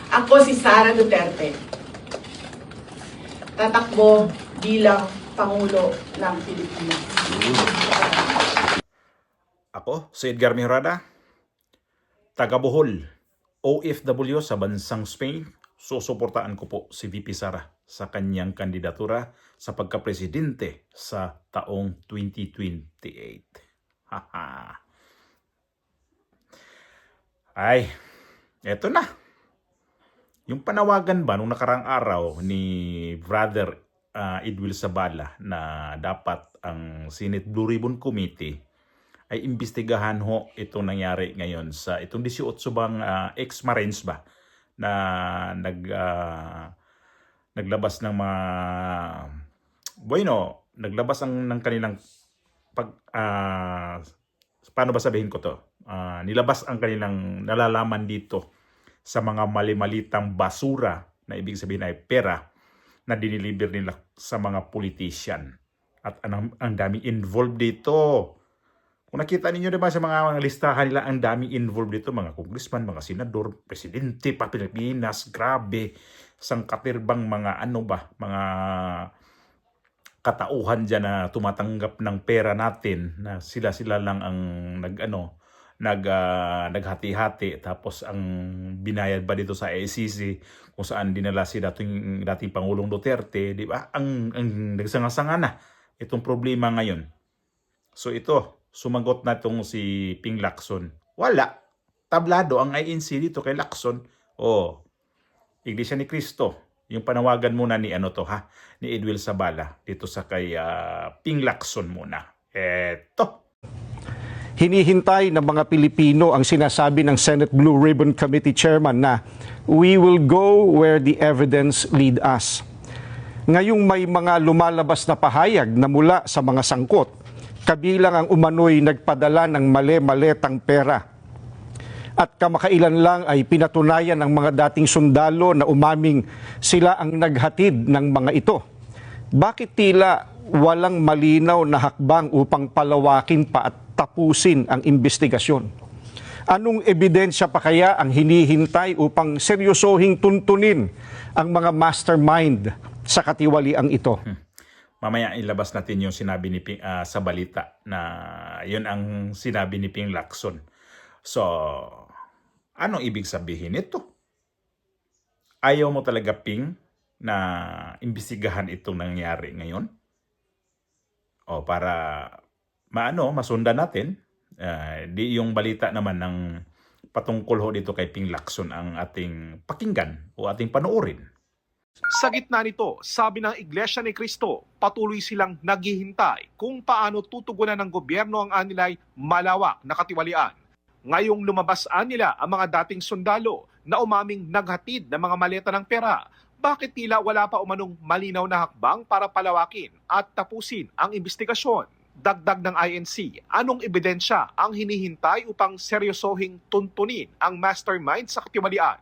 Ako si Sara Duterte. Tatakbo bilang Pangulo ng Pilipinas. Ako, si Edgar Mejorada, taga Bohol, OFW sa bansang Spain. Susuportaan ko po si VP Sara sa kanyang kandidatura sa pagkapresidente sa taong 2028. Haha. Ay, eto na. Yung panawagan ba nung nakarang araw ni Brother Edwil Sabala na dapat ang Senate Blue Ribbon Committee ay imbestigahan ho itong nangyari ngayon sa itong 18 bang ex-Marines ba na naglabas ng mga naglabas ng kanilang paano ba sabihin ko to? Nilabas ang kanilang nalalaman dito sa mga mali-malitang basura na ibig sabihin ay pera na diniliber nila sa mga politician. At ang dami involved dito. Kung nakita ninyo diba sa mga listahan nila, ang dami involved dito. Mga congressman, mga senador, presidente pa Pilipinas, grabe. Sangkatirbang mga mga katauhan dyan na tumatanggap ng pera natin na sila lang ang naghati-hati, tapos ang binayad ba dito sa ICC kung saan dinala si dating Pangulong Duterte, di ba? Ang nagsanga-sanga na itong problema ngayon. So ito, sumagot na itong si Ping Lacson. Wala. Tablado ang INC dito kay Lacson. Oh, Iglesia ni Cristo. Yung panawagan muna ni ni Edwil Sabala dito sa kay Ping Lacson muna. Eto. Hinihintay ng mga Pilipino ang sinasabi ng Senate Blue Ribbon Committee Chairman na we will go where the evidence lead us. Ngayong may mga lumalabas na pahayag na mula sa mga sangkot, kabilang ang umano'y nagpadala ng mali-maletang pera. At kamakailan lang ay pinatunayan ng mga dating sundalo na umaming sila ang naghatid ng mga ito. Bakit tila walang malinaw na hakbang upang palawakin pa at tapusin ang investigasyon? Anong ebidensya pa kaya ang hinihintay upang seryosohing tuntunin ang mga mastermind sa katiwaliang ito? Mamaya ilabas natin yung sinabi ni Ping sa balita na yun ang sinabi ni Ping Lacson. So, anong ibig sabihin ito? Ayaw mo talaga, Ping, na imbestigahan itong nangyari ngayon? O para masundan natin. Di yung balita naman ng patungkol ho dito kay Ping Lacson ang ating pakinggan o ating panoorin. Sa gitna nito, sabi ng Iglesia ni Cristo, patuloy silang naghihintay kung paano tutugunan ng gobyerno ang anilay malawak na katiwalian. Ngayong lumabas nila ang mga dating sundalo na umaming naghatid ng mga maleta ng pera, bakit tila wala pa umanong malinaw na hakbang para palawakin at tapusin ang investigasyon? Dagdag ng INC, anong ebidensya ang hinihintay upang seryosohing tuntunin ang mastermind sa katiwalian?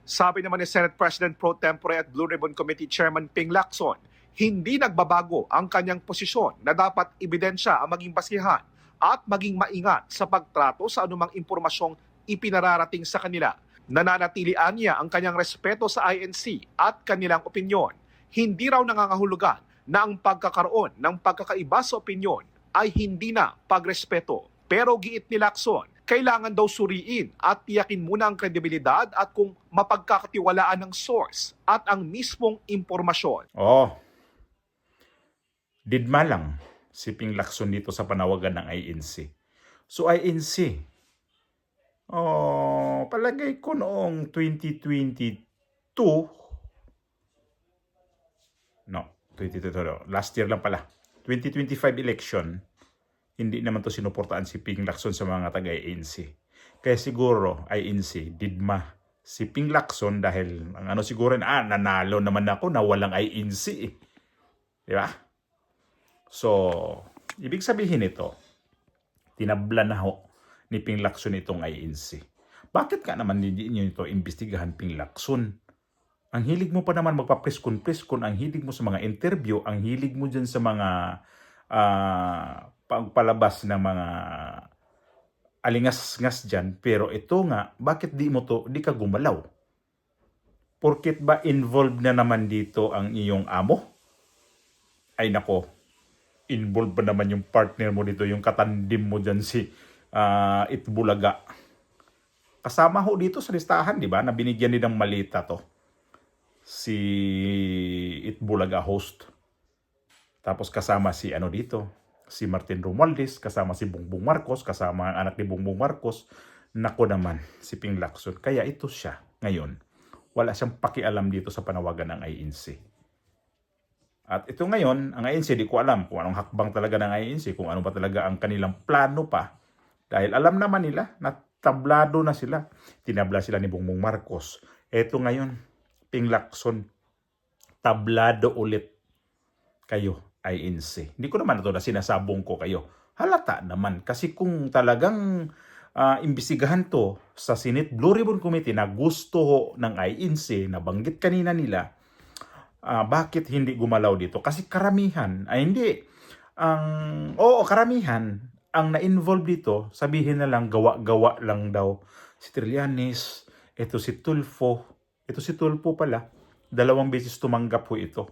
Sabi naman ni Senate President Pro Tempore at Blue Ribbon Committee Chairman Ping Lacson, hindi nagbabago ang kanyang posisyon na dapat ebidensya ang maging basihan at maging maingat sa pagtrato sa anumang impormasyong ipinararating sa kanila. Nananatilian niya ang kanyang respeto sa INC at kanilang opinyon. Hindi raw nangangahulugan na ang pagkakaroon ng pagkakaiba sa opinyon ay hindi na pagrespeto. Pero giit ni Lacson, kailangan daw suriin at tiyakin muna ang kredibilidad at kung mapagkakatiwalaan ng source at ang mismong impormasyon. Didma lang si Ping Lacson dito sa panawagan ng INC. So INC, palagay ko noong 2022, last year lang pala, 2025 election, hindi naman to sinuportaan si Ping Lacson sa mga taga-ANC. Kaya siguro INC, didma si Ping Lacson dahil ang siguro nanalo naman ako na walang INC eh. Di ba? So, ibig sabihin ito, tinabla na ho ni Ping Lacson itong INC. Bakit ka naman hindi nyo ito imbestigahan, Ping Lacson? Ang hilig mo pa naman magpa-preskon, ang hilig mo sa mga interview, ang hilig mo dyan sa mga pagpalabas ng mga alingas-ngas dyan. Pero ito nga, bakit di ka gumalaw? Porkit ba involved na naman dito ang iyong amo? Ay nako, involved ba naman yung partner mo dito, yung katandim mo dyan si Itbulaga. Kasama ho dito sa listahan, di ba? Na binigyan din ng malita to. Si Itbulaga host. Tapos kasama si ano dito, si Martin Romualdez, kasama si Bongbong Marcos, kasama ang anak ni Bongbong Marcos. Nako naman, si Ping Lacson. Kaya ito siya ngayon. Wala siyang pakialam dito sa panawagan ng INC. At ito ngayon, ang INC, di ko alam kung anong hakbang talaga ng INC, kung ano ba talaga ang kanilang plano pa. Dahil alam naman nila na tablado na sila. Tinabla sila ni Bongbong Marcos. Ito ngayon, Ping Lacson, tablado ulit kayo, INC. Hindi ko naman ito na sinasabong ko kayo. Halata naman. Kasi kung talagang imbestigahan to sa Senate Blue Ribbon Committee na gusto ho ng INC, na banggit kanina nila, bakit hindi gumalaw dito? Kasi karamihan, ay hindi, karamihan, ang na-involve dito, sabihin na lang, gawa-gawa lang daw. Si Trillanes, ito si Tulfo pala, 2 beses tumanggap ho ito.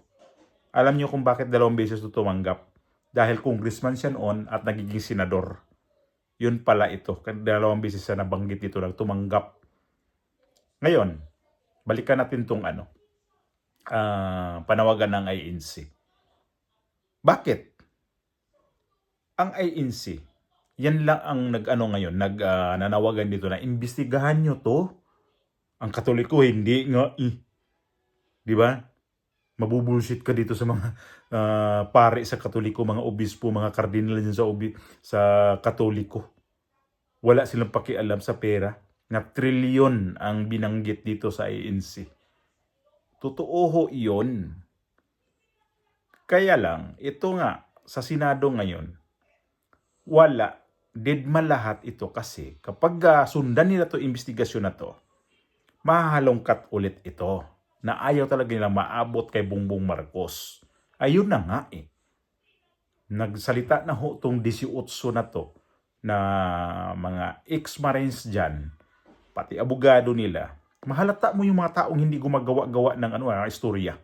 Alam niyo kung bakit 2 beses ito tumanggap? Dahil congressman siya noon at nagiging senador. Yun pala ito. 2 beses na nabanggit dito na tumanggap. Ngayon, balikan natin itong panawagan ng INC. Bakit? Ang INC, yan lang ang ngayon, nanawagan dito na imbestigahan nyo to. Ang Katoliko, hindi nga di ba? Mabubulshit ka dito sa mga pare sa Katoliko, mga obispo, mga kardinal dyan sa Katoliko. Wala silang pakialam sa pera. Na trilyon ang binanggit dito sa INC. Totoo ho iyon. Kaya lang, ito nga, sa Senado ngayon, wala, deadma lahat ito kasi kapag sundan nila to investigasyon na to, mahalongkat ulit ito na ayaw talaga nilang maabot kay Bongbong Marcos. Ayun na nga Nagsalita na ho itong 18 na to na mga ex-marines dyan, pati abogado nila. Mahalata mo yung mga taong hindi gumagawa-gawa ng istorya.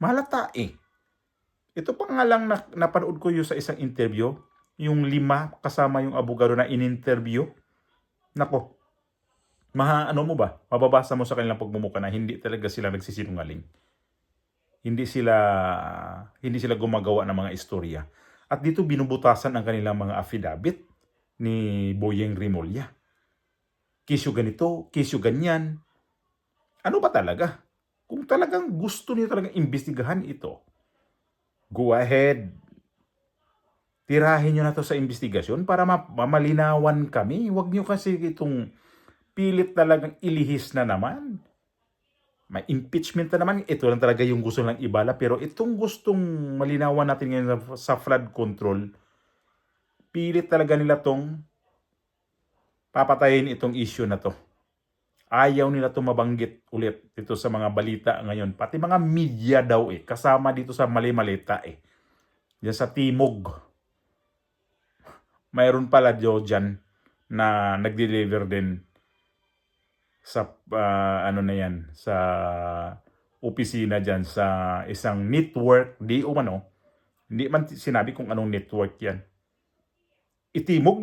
Mahalata Ito pa nga lang napanood ko yung sa isang interview, yung 5 kasama yung abogado na in-interview. Nako, mababasa mo sa kanilang pagmumuka na hindi talaga sila nagsisinungaling. Hindi sila gumagawa ng mga istorya. At dito binubutasan ang kanilang mga affidavit ni Boyeng Rimulya. Kisyo ganito, kisyo ganyan. Ano ba talaga? Kung talagang gusto niyo talagang imbestigahan ito, go ahead. Tirahin nyo na to sa investigasyon para mamalinawan kami. Huwag nyo kasi itong pilit talagang ilihis na naman. May impeachment na naman. Ito lang talaga yung gusto lang ibala. Pero itong gustong malinawan natin ngayon sa flood control, pilit talaga nila tong papatayin itong issue na to. Ayaw nila itong mabanggit ulit dito sa mga balita ngayon. Pati mga media daw kasama dito sa mali-malita Diyan sa Timog. Mayroon pala dyan na nag-deliver din sa sa opisina dyan sa isang network, hindi man sinabi kung anong network yan. Itimog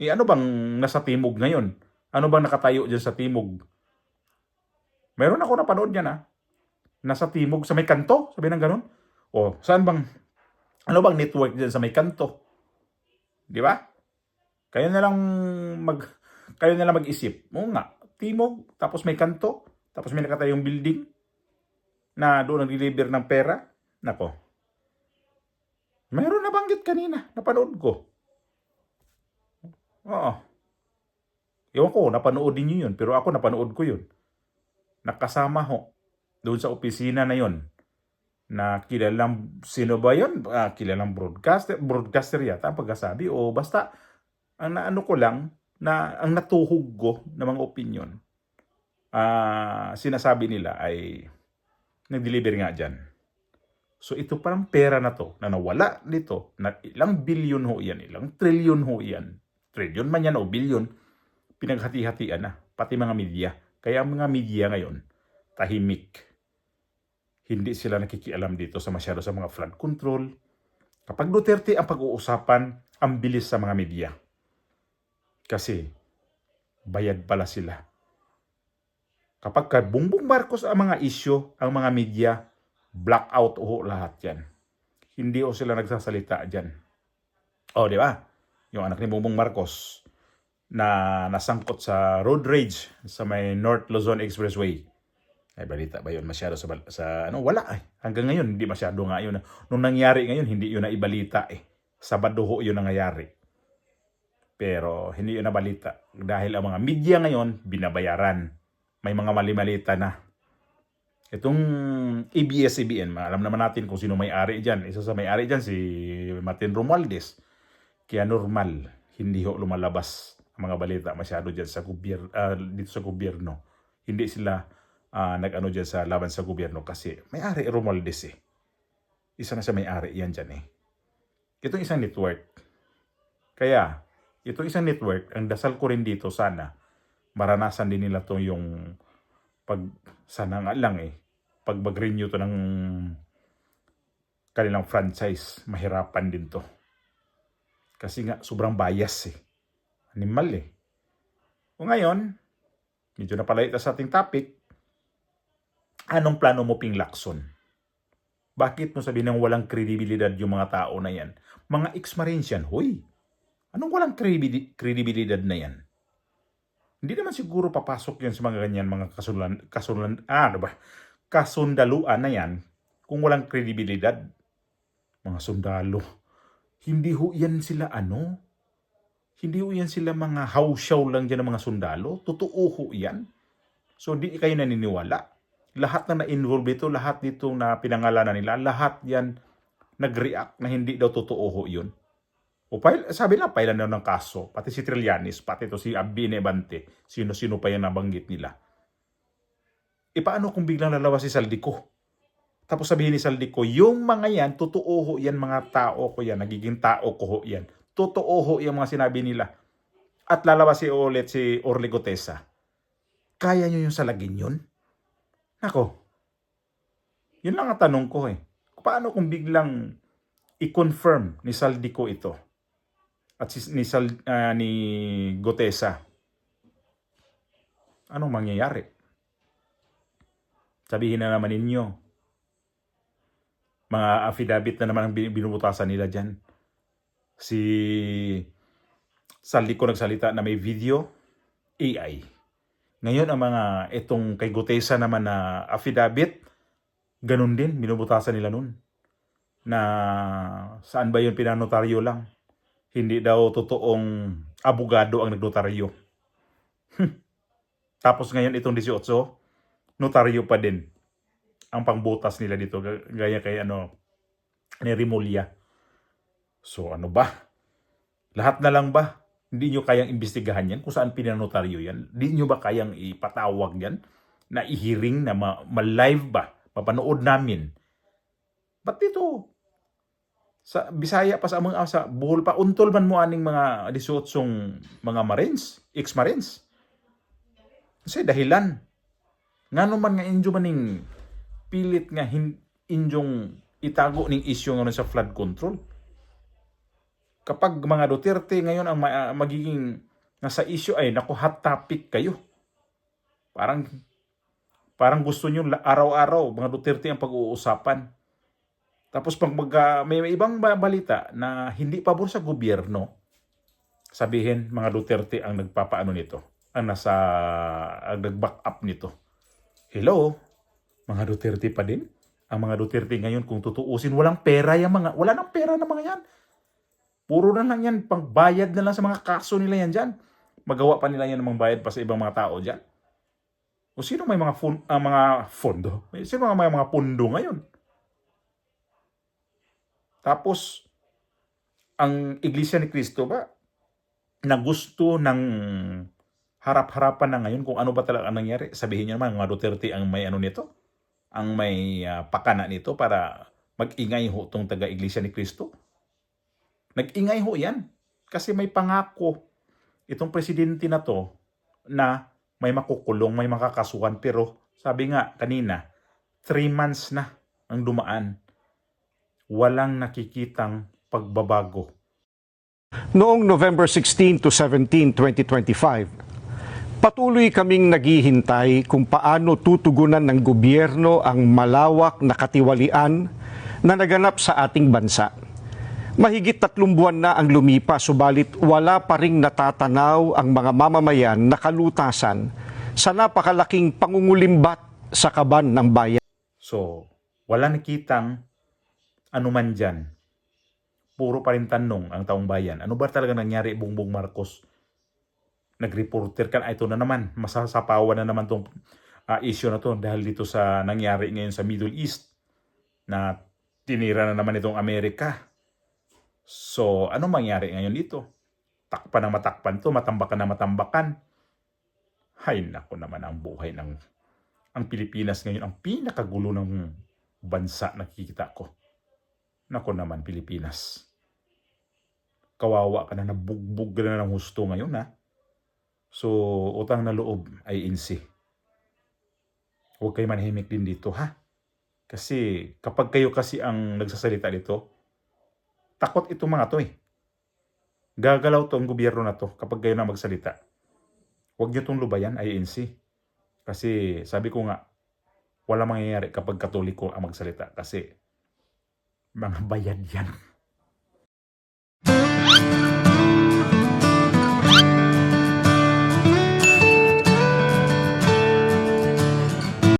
ano bang nasa Timog ngayon? Ano bang nakatayo dyan sa Timog? Meron ako napanood yan nasa Timog, sa may kanto, sabi ng ganun. Ano bang network dyan sa may kanto? Di ba? Kayo na lang mag-isip. Oo nga, Timog, tapos may kanto, tapos may nakatayong building na doon nag-deliver ng pera. Nako. Mayroon nabanggit kanina, napanood ko. Oo. Ewan ko, napanood din nyo yun, pero ako napanood ko yun. Nakasama ho doon sa opisina na yun na kilalang, sino ba yun? Kilalang broadcaster yata ang pagkasabi, o basta ang naano ko lang na ang natuhog ko ng mga opinion, sinasabi nila ay nag-deliver nga dyan. So ito parang pera na to na nawala dito, na ilang bilyon ho yan, ilang trilyon ho yan. Trilyon man yan o bilyon, pinaghati-hatian na, pati mga media. Kaya ang mga media ngayon, tahimik. Hindi sila nakikialam dito sa masyado sa mga flood control. Kapag Duterte ang pag-uusapan, ang bilis sa mga media. Kasi bayad pala sila. Kapag ka Bongbong Marcos ang mga isyu, ang mga media, blackout ho lahat yan. Hindi ho sila nagsasalita dyan. O, di ba? Yung anak ni Bongbong Marcos na nasangkot sa road rage sa may North Luzon Expressway. Ay, balita ba yun? Masyado sa ano? Wala eh. Hanggang ngayon, hindi masyado nga yun. Nung nangyari ngayon, hindi yun na ibalita eh. Sabado ho yun nangyayari. Pero hindi yun nabalita. Dahil ang mga media ngayon, binabayaran. May mga mali-malita na. Itong ABS-CBN, alam naman natin kung sino may-ari dyan. Isa sa may-ari dyan, si Martin Romualdez. Kaya normal, hindi ho lumalabas ang mga balita masyado dyan sa dito sa gobyerno. Hindi sila nag-ano dyan sa laban sa gobyerno kasi may-ari Romualdez eh. Isa na sa may-ari yan dyan eh. Itong isang network. Kaya, itong isang network, ang dasal ko rin dito sana, maranasan din nila to yung sana nga lang eh, pag mag-renew to ng kanilang franchise, mahirapan din to. Kasi nga, sobrang bias eh. Animal eh. O ngayon, medyo napalaita sa ating topic, anong plano mo, Ping Lacson? Bakit mo sabihin ng walang kredibilidad yung mga tao na yan? Mga ex-Marines yan, hoy. Anong walang kredibilidad na yan? Hindi naman siguro papasok yan sa mga ganyan, mga kasundaluan na yan kung walang kredibilidad. Mga sundalo. Hindi ho yan sila Hindi ho yan sila mga hausyaw lang dyan ng mga sundalo. Totoo ho yan. So di kayo naniniwala. Lahat na na-involve ito, lahat dito na pinangalanan nila, lahat yan nag-react na hindi daw totoo ho yun. O sabi na, pailan daw ng kaso. Pati si Trillanes, pati ito si Abine Bante, sino-sino pa yan nabanggit nila. E paano kung biglang lalawas si Saldico? Tapos sabihin ni Saldico, yung mga yan, totoo ho yan, mga tao ko yan, nagiging tao ko ho yan. Totoo ho yung mga sinabi nila. At lalabas ulit si Orly Gutesa. Kaya nyo yung salagin yun? Nako, yun lang ang tanong ko eh. Paano kung biglang i-confirm ni Saldico ito? At ni Gutesa? Anong mangyayari? Sabihin na naman ninyo, mga affidavit na naman ang binubutasan nila dyan. Si Saldico nagsalita na may video, AI. Ngayon ang mga itong kay Gutesa naman na affidavit, ganun din, binubutasan nila nun. Na saan ba yun pinanotaryo lang? Hindi daw totoong abogado ang nagnotaryo. Tapos ngayon itong 18, notaryo pa din ang pangbutas nila dito, gaya kay ni Rimulya. So ano ba? Lahat na lang ba? Hindi nyo kayang imbestigahan yan kung saan pinanotaryo yan? Hindi nyo ba kayang ipatawag yan? Na i-hearing, na ma-live ba? Mapanood namin. Ba't dito? Sa Bisaya pa sa Bohol pa, untol man mo aning mga 18 mga Marines, ex-Marines. Kasi dahilan. Nga naman nga inyo maning pilit nga inyong itago ning issue nga sa flood control. Kapag mga Duterte ngayon ang magiging nasa issue ay naku, hot topic kayo. Parang gusto nyo araw-araw mga Duterte ang pag-uusapan. Tapos pag may ibang balita na hindi pabor sa gobyerno, sabihin mga Duterte ang nagpapaano nito, ang nag-back up nito. Hello, mga Duterte pa din. Ang mga Duterte ngayon kung tutuusin, wala nang pera na mga yan. Puro na lang yan, pangbayad na lang sa mga kaso nila yan dyan. Magawa pa nila yan ng mga bayad pa sa ibang mga tao dyan. O sino may mga fondo? Sino may mga pundo ngayon? Tapos, ang Iglesia ni Cristo ba, na gusto ng harap-harapan na ngayon kung ano ba talaga ang nangyari? Sabihin niyo naman, mga Duterte ang may nito? Ang may pakana nito para mag-ingay ho itong taga-Iglesia ni Cristo? Nag-ingay ho yan. Kasi may pangako itong presidente na to na may makukulong, may makakasuhan, pero Sabi nga kanina, 3 months na ang dumaan. Walang nakikitang pagbabago. Noong November 16 to 17, 2025, patuloy kaming naghihintay kung paano tutugunan ng gobyerno ang malawak na katiwalian na naganap sa ating bansa. Mahigit 3 buwan na ang lumipas, subalit wala pa ring natatanaw ang mga mamamayan na kalutasan sa napakalaking pangungulimbat sa kaban ng bayan. So, wala nakitang anuman dyan. Puro pa rin tanong ang taong bayan. Ano ba talaga nangyari, Bongbong Marcos? Nag-reporter ka, ito na naman, masasapawan na naman tong issue na to dahil dito sa nangyari ngayon sa Middle East na tinira na naman itong Amerika. So, ano mangyari ngayon dito? Takpan na matakpan to, matambakan na matambakan. Hay nako naman ang buhay ng ang Pilipinas ngayon, ang pinakagulo ng bansa nakikita ko. Nako naman Pilipinas. Kawawa ka na, nabugbog ka na ng husto ngayon ha. So, utang na loob ay INC. Huwag kayo manahimik din dito ha. Kasi kapag kayo kasi ang nagsasalita dito, takot itong mga to eh. Gagalaw to ang gobyerno na to kapag kayo na magsalita. Huwag nyo itong lubayan, INC. Kasi sabi ko nga, wala mangyayari kapag Katoliko ang magsalita. Kasi mga bayad yan.